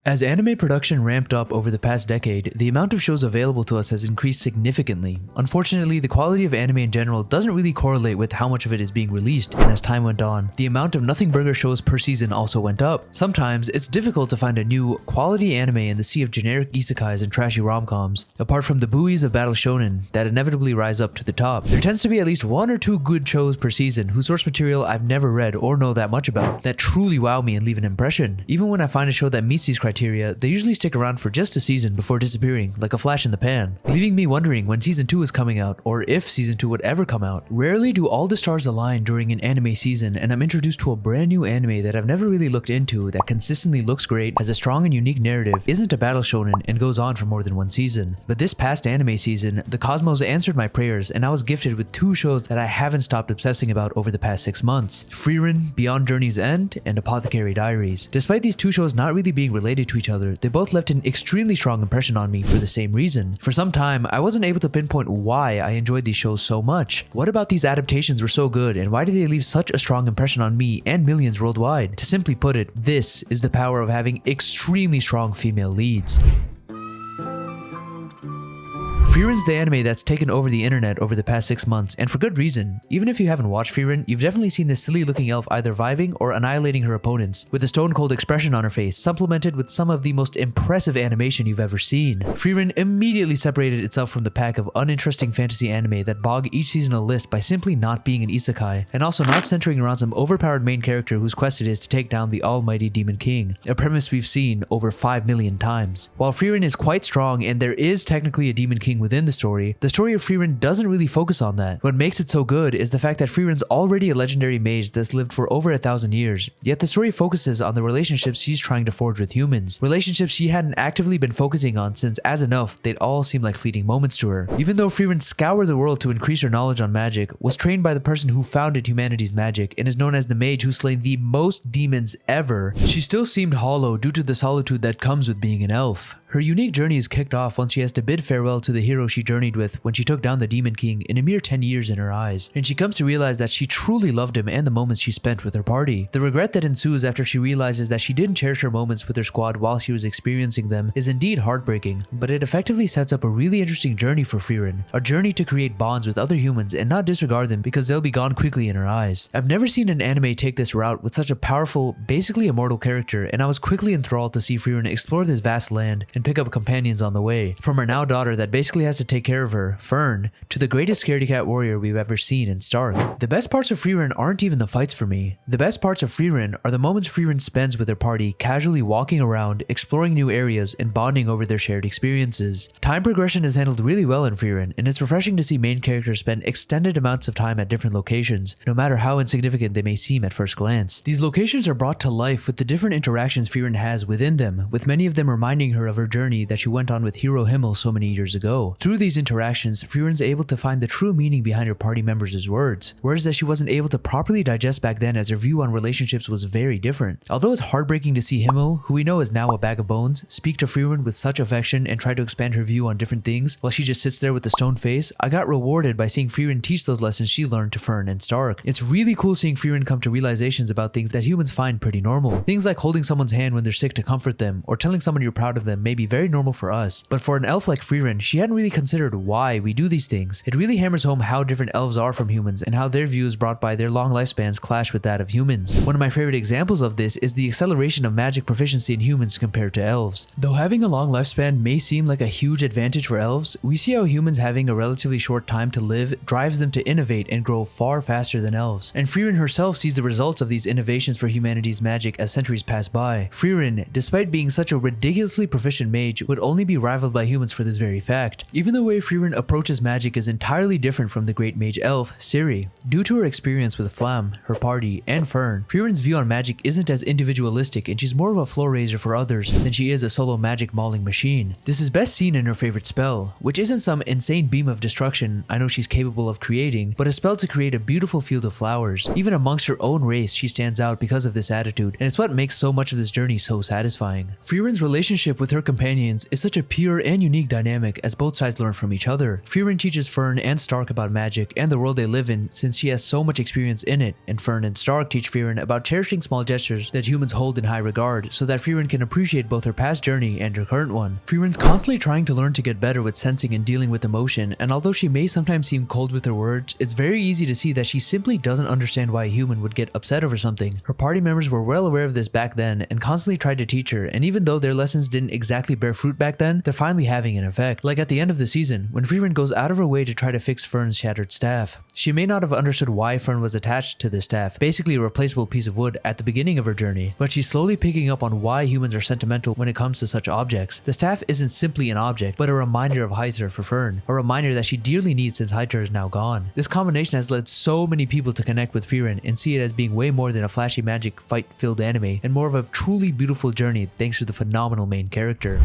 As anime production ramped up over the past decade, the amount of shows available to us has increased significantly. Unfortunately, the quality of anime in general doesn't really correlate with how much of it is being released, and as time went on, the amount of nothing burger shows per season also went up. Sometimes, it's difficult to find a new, quality anime in the sea of generic isekais and trashy rom-coms, apart from the buoys of battle shonen that inevitably rise up to the top. There tends to be at least one or two good shows per season whose source material I've never read or know that much about, that truly wow me and leave an impression. Even when I find a show that meets these criteria, they usually stick around for just a season before disappearing like a flash in the pan, leaving me wondering when season 2 is coming out or if season 2 would ever come out. Rarely do all the stars align during an anime season, and I'm introduced to a brand new anime that I've never really looked into that consistently looks great, has a strong and unique narrative, isn't a battle shonen, and goes on for more than one season. But this past anime season, the cosmos answered my prayers and I was gifted with two shows that I haven't stopped obsessing about over the past 6 months: Frieren, Beyond Journey's End, and Apothecary Diaries. Despite these two shows not really being related to each other, they both left an extremely strong impression on me for the same reason. For some time, I wasn't able to pinpoint why I enjoyed these shows so much. What about these adaptations were so good, and why did they leave such a strong impression on me and millions worldwide? To simply put it, this is the power of having extremely strong female leads. Frieren's the anime that's taken over the internet over the past 6 months, and for good reason. Even if you haven't watched Frieren, you've definitely seen this silly looking elf either vibing or annihilating her opponents, with a stone cold expression on her face, supplemented with some of the most impressive animation you've ever seen. Frieren immediately separated itself from the pack of uninteresting fantasy anime that bog each seasonal list by simply not being an isekai, and also not centering around some overpowered main character whose quest it is to take down the almighty Demon King, a premise we've seen over 5 million times. While Frieren is quite strong and there is technically a Demon King within the story of Frieren doesn't really focus on that. What makes it so good is the fact that Frieren's already a legendary mage that's lived for over 1,000 years, yet the story focuses on the relationships she's trying to forge with humans, relationships she hadn't actively been focusing on since, as an elf, they'd all seem like fleeting moments to her. Even though Frieren scoured the world to increase her knowledge on magic, was trained by the person who founded humanity's magic, and is known as the mage who's slain the most demons ever, she still seemed hollow due to the solitude that comes with being an elf. Her unique journey is kicked off once she has to bid farewell to the hero she journeyed with when she took down the Demon King in a mere 10 years in her eyes, and she comes to realize that she truly loved him and the moments she spent with her party. The regret that ensues after she realizes that she didn't cherish her moments with her squad while she was experiencing them is indeed heartbreaking, but it effectively sets up a really interesting journey for Frieren, a journey to create bonds with other humans and not disregard them because they'll be gone quickly in her eyes. I've never seen an anime take this route with such a powerful, basically immortal character, and I was quickly enthralled to see Frieren explore this vast land and pick up companions on the way, from her now daughter that basically has to take care of her, Fern, to the greatest scaredy cat warrior we've ever seen in Stark. The best parts of Frieren aren't even the fights for me. The best parts of Frieren are the moments Frieren spends with her party, casually walking around, exploring new areas, and bonding over their shared experiences. Time progression is handled really well in Frieren, and it's refreshing to see main characters spend extended amounts of time at different locations, no matter how insignificant they may seem at first glance. These locations are brought to life with the different interactions Frieren has within them, with many of them reminding her of her journey that she went on with Hero Himmel so many years ago. Through these interactions, Frieren's able to find the true meaning behind her party members' words that she wasn't able to properly digest back then, as her view on relationships was very different. Although it's heartbreaking to see Himmel, who we know is now a bag of bones, speak to Frieren with such affection and try to expand her view on different things while she just sits there with a stone face, I got rewarded by seeing Frieren teach those lessons she learned to Fern and Stark. It's really cool seeing Frieren come to realizations about things that humans find pretty normal. Things like holding someone's hand when they're sick to comfort them, or telling someone you're proud of them may be very normal for us, but for an elf like Frieren, she hadn't really considered why we do these things. It really hammers home how different elves are from humans and how their views brought by their long lifespans clash with that of humans. One of my favorite examples of this is the acceleration of magic proficiency in humans compared to elves. Though having a long lifespan may seem like a huge advantage for elves, we see how humans having a relatively short time to live drives them to innovate and grow far faster than elves. And Frieren herself sees the results of these innovations for humanity's magic as centuries pass by. Frieren, despite being such a ridiculously proficient mage, would only be rivaled by humans for this very fact. Even the way Frieren approaches magic is entirely different from the great mage elf, Ciri. Due to her experience with Flam, her party, and Fern, Frieren's view on magic isn't as individualistic, and she's more of a floor raiser for others than she is a solo magic mauling machine. This is best seen in her favorite spell, which isn't some insane beam of destruction I know she's capable of creating, but a spell to create a beautiful field of flowers. Even amongst her own race, she stands out because of this attitude, and it's what makes so much of this journey so satisfying. Frieren's relationship with her companion companions is such a pure and unique dynamic as both sides learn from each other. Frieren teaches Fern and Stark about magic and the world they live in since she has so much experience in it, and Fern and Stark teach Frieren about cherishing small gestures that humans hold in high regard so that Frieren can appreciate both her past journey and her current one. Frieren's constantly trying to learn to get better with sensing and dealing with emotion, and although she may sometimes seem cold with her words, it's very easy to see that she simply doesn't understand why a human would get upset over something. Her party members were well aware of this back then and constantly tried to teach her, and even though their lessons didn't exactly bear fruit back then, they're finally having an effect. Like at the end of the season, when Frieren goes out of her way to try to fix Fern's shattered staff. She may not have understood why Fern was attached to this staff, basically a replaceable piece of wood at the beginning of her journey, but she's slowly picking up on why humans are sentimental when it comes to such objects. The staff isn't simply an object, but a reminder of Heizer for Fern, a reminder that she dearly needs since Heizer is now gone. This combination has led so many people to connect with Frieren and see it as being way more than a flashy magic fight-filled anime, and more of a truly beautiful journey thanks to the phenomenal main character.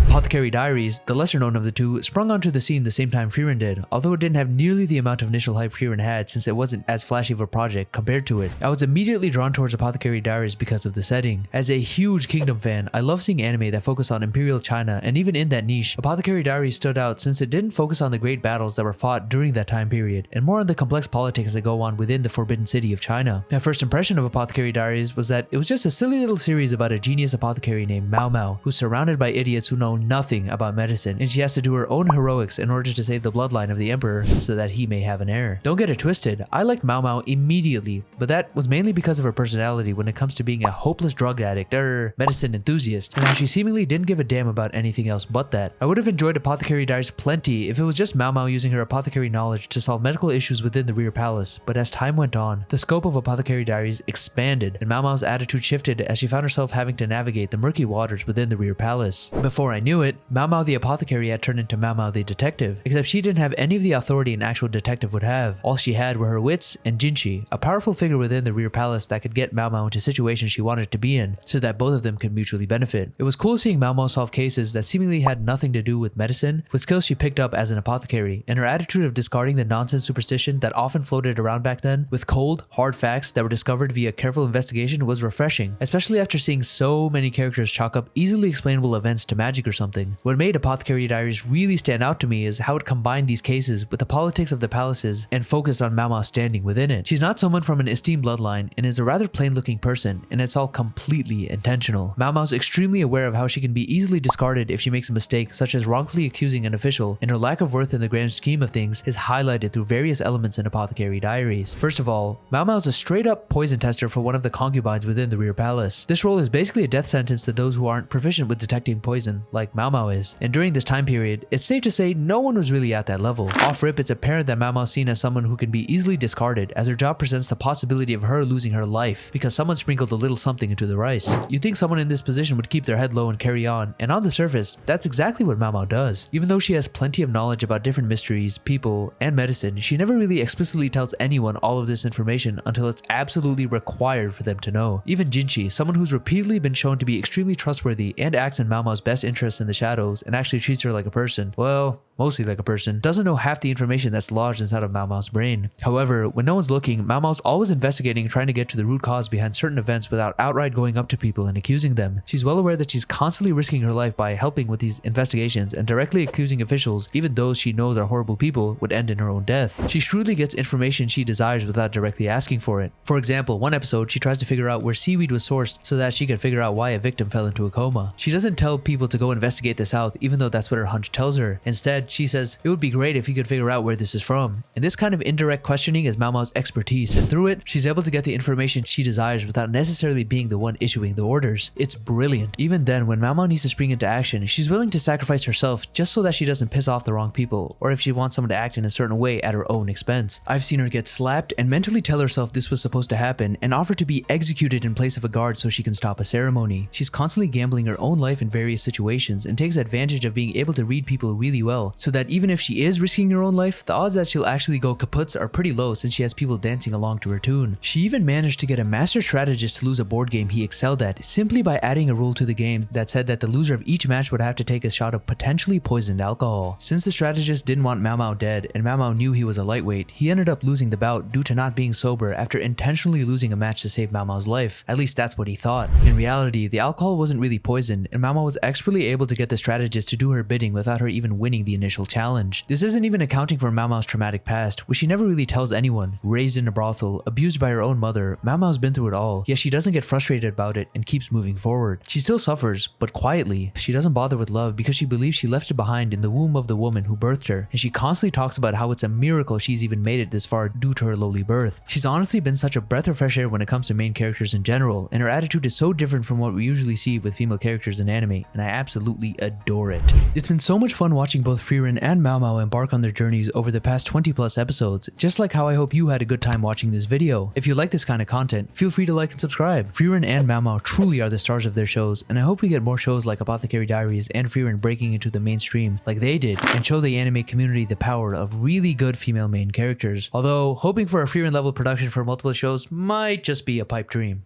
Apothecary Diaries, the lesser known of the two, sprung onto the scene the same time Frieren did, although it didn't have nearly the amount of initial hype Frieren had since it wasn't as flashy of a project compared to it. I was immediately drawn towards Apothecary Diaries because of the setting. As a huge Kingdom fan, I love seeing anime that focus on Imperial China, and even in that niche, Apothecary Diaries stood out since it didn't focus on the great battles that were fought during that time period, and more on the complex politics that go on within the Forbidden City of China. My first impression of Apothecary Diaries was that it was just a silly little series about a genius apothecary named Mao Mao, who's surrounded by idiots who know nothing about medicine, and she has to do her own heroics in order to save the bloodline of the emperor so that he may have an heir. Don't get it twisted, I liked Mao Mao immediately, but that was mainly because of her personality when it comes to being a hopeless drug addict or medicine enthusiast, and how she seemingly didn't give a damn about anything else but that. I would have enjoyed Apothecary Diaries plenty if it was just Mao Mao using her apothecary knowledge to solve medical issues within the Rear Palace, but as time went on, the scope of Apothecary Diaries expanded, and Mao Mao's attitude shifted as she found herself having to navigate the murky waters within the Rear Palace. Before I knew it, Mao Mao the apothecary had turned into Mao Mao the detective, except she didn't have any of the authority an actual detective would have. All she had were her wits and Jinchi, a powerful figure within the Rear Palace that could get Mao Mao into situations she wanted to be in, so that both of them could mutually benefit. It was cool seeing Mao Mao solve cases that seemingly had nothing to do with medicine, with skills she picked up as an apothecary, and her attitude of discarding the nonsense superstition that often floated around back then, with cold, hard facts that were discovered via careful investigation was refreshing, especially after seeing so many characters chalk up easily explainable events to magic or something. What made Apothecary Diaries really stand out to me is how it combined these cases with the politics of the palaces and focused on Mao Mao's standing within it. She's not someone from an esteemed bloodline and is a rather plain looking person, and it's all completely intentional. Mao Mao's extremely aware of how she can be easily discarded if she makes a mistake, such as wrongfully accusing an official, and her lack of worth in the grand scheme of things is highlighted through various elements in Apothecary Diaries. First of all, Mao Mao's a straight up poison tester for one of the concubines within the Rear Palace. This role is basically a death sentence to those who aren't proficient with detecting poison, like Mao Mao is, and during this time period, it's safe to say no one was really at that level. Off rip, it's apparent that Mao Mao's seen as someone who can be easily discarded, as her job presents the possibility of her losing her life because someone sprinkled a little something into the rice. You'd think someone in this position would keep their head low and carry on, and on the surface, that's exactly what Mao Mao does. Even though she has plenty of knowledge about different mysteries, people, and medicine, she never really explicitly tells anyone all of this information until it's absolutely required for them to know. Even Jinchi, someone who's repeatedly been shown to be extremely trustworthy and acts in Mao Mao's best interests in the shadows and actually treats her like a person, well, mostly like a person, doesn't know half the information that's lodged inside of Mao Mao's brain. However, when no one's looking, Mao Mao's always investigating and trying to get to the root cause behind certain events without outright going up to people and accusing them. She's well aware that she's constantly risking her life by helping with these investigations, and directly accusing officials, even those she knows are horrible people, would end in her own death. She shrewdly gets information she desires without directly asking for it. For example, one episode, she tries to figure out where seaweed was sourced so that she could figure out why a victim fell into a coma. She doesn't tell people to go investigate the South, even though that's what her hunch tells her. Instead, she says, it would be great if you could figure out where this is from. And this kind of indirect questioning is Mao Mao's expertise, and through it, she's able to get the information she desires without necessarily being the one issuing the orders. It's brilliant. Even then, when Mao Mao needs to spring into action, she's willing to sacrifice herself just so that she doesn't piss off the wrong people, or if she wants someone to act in a certain way at her own expense. I've seen her get slapped and mentally tell herself this was supposed to happen, and offer to be executed in place of a guard so she can stop a ceremony. She's constantly gambling her own life in various situations situations and takes advantage of being able to read people really well, so that even if she is risking her own life, the odds that she'll actually go kaput are pretty low since she has people dancing along to her tune. She even managed to get a master strategist to lose a board game he excelled at simply by adding a rule to the game that said that the loser of each match would have to take a shot of potentially poisoned alcohol. Since the strategist didn't want Mao Mao dead and Mao Mao knew he was a lightweight, he ended up losing the bout due to not being sober after intentionally losing a match to save Mao Mao's life. At least that's what he thought. In reality, the alcohol wasn't really poisoned and Mao Mao was expertly able to get the strategist to do her bidding without her even winning the initial challenge. This isn't even accounting for Mao Mao's traumatic past, which she never really tells anyone. Raised in a brothel, abused by her own mother, Mao Mao's been through it all, yet she doesn't get frustrated about it and keeps moving forward. She still suffers, but quietly. She doesn't bother with love because she believes she left it behind in the womb of the woman who birthed her, and she constantly talks about how it's a miracle she's even made it this far due to her lowly birth. She's honestly been such a breath of fresh air when it comes to main characters in general, and her attitude is so different from what we usually see with female characters in anime, and I absolutely adore it. It's been so much fun watching both Frieren and Mao Mao embark on their journeys over the past 20 plus episodes, just like how I hope you had a good time watching this video. If you like this kind of content, feel free to like and subscribe. Frieren and Mao Mao truly are the stars of their shows, and I hope we get more shows like Apothecary Diaries and Frieren breaking into the mainstream like they did, and show the anime community the power of really good female main characters. Although, hoping for a Frieren level production for multiple shows might just be a pipe dream.